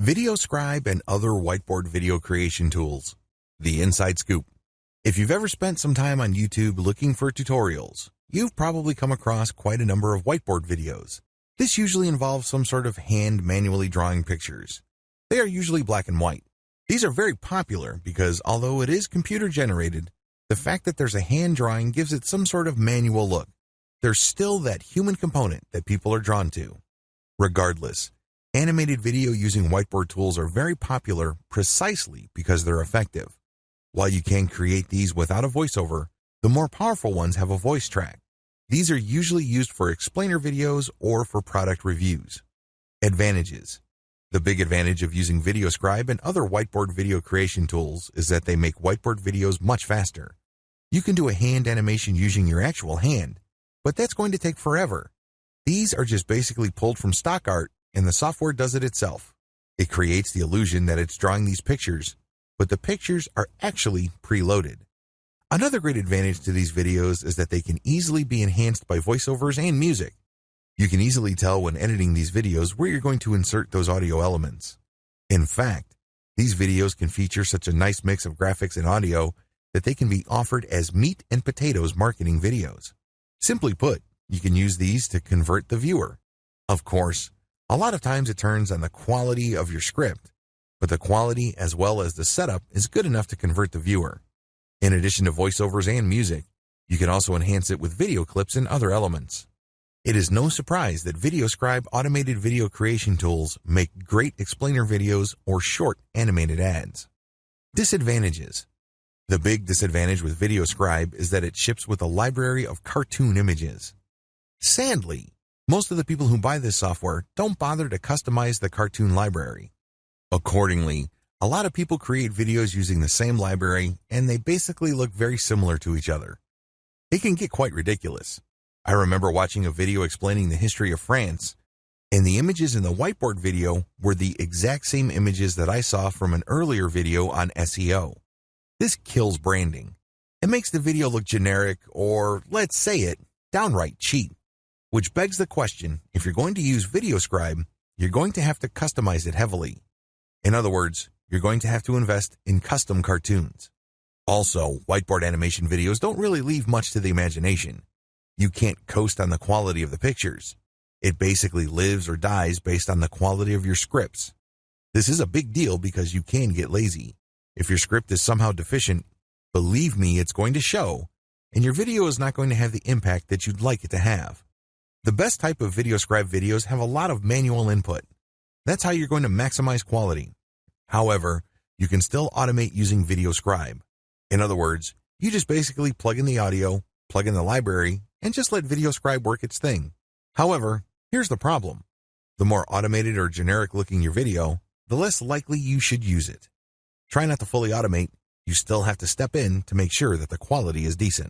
VideoScribe and other whiteboard video creation tools. The inside scoop. If you've ever spent some time on YouTube looking for tutorials, you've probably come across quite a number of whiteboard videos. This usually involves some sort of hand manually drawing pictures. They are usually black and white. These are very popular because although it is computer generated, the fact that there's a hand drawing gives it some sort of manual look. There's still that human component that people are drawn to. Regardless, animated video using whiteboard tools are very popular precisely because they're effective. While you can create these without a voiceover, the more powerful ones have a voice track. These are usually used for explainer videos or for product reviews. Advantages. The big advantage of using VideoScribe and other whiteboard video creation tools is that they make whiteboard videos much faster. You can do a hand animation using your actual hand, but that's going to take forever. These are just basically pulled from stock art, and the software does it itself. It creates the illusion that it's drawing these pictures, but the pictures are actually preloaded. Another great advantage to these videos is that they can easily be enhanced by voiceovers and music. You can easily tell when editing these videos where you're going to insert those audio elements. In fact, these videos can feature such a nice mix of graphics and audio that they can be offered as meat and potatoes marketing videos. Simply put, you can use these to convert the viewer. Of course, a lot of times it turns on the quality of your script, but the quality as well as the setup is good enough to convert the viewer. In addition to voiceovers and music, you can also enhance it with video clips and other elements. It is no surprise that VideoScribe automated video creation tools make great explainer videos or short animated ads. Disadvantages. The big disadvantage with VideoScribe is that it ships with a library of cartoon images. Sadly, most of the people who buy this software don't bother to customize the cartoon library. Accordingly, a lot of people create videos using the same library, and they basically look very similar to each other. It can get quite ridiculous. I remember watching a video explaining the history of France, and the images in the whiteboard video were the exact same images that I saw from an earlier video on SEO. This kills branding. It makes the video look generic or, let's say it, downright cheap. Which begs the question, if you're going to use VideoScribe, you're going to have to customize it heavily. In other words, you're going to have to invest in custom cartoons. Also, whiteboard animation videos don't really leave much to the imagination. You can't coast on the quality of the pictures. It basically lives or dies based on the quality of your scripts. This is a big deal because you can get lazy. If your script is somehow deficient, believe me, it's going to show, and your video is not going to have the impact that you'd like it to have. The best type of VideoScribe videos have a lot of manual input. That's how you're going to maximize quality. However, you can still automate using VideoScribe. In other words, you just basically plug in the audio, plug in the library, and just let VideoScribe work its thing. However, here's the problem. The more automated or generic looking your video, the less likely you should use it. Try not to fully automate. You still have to step in to make sure that the quality is decent.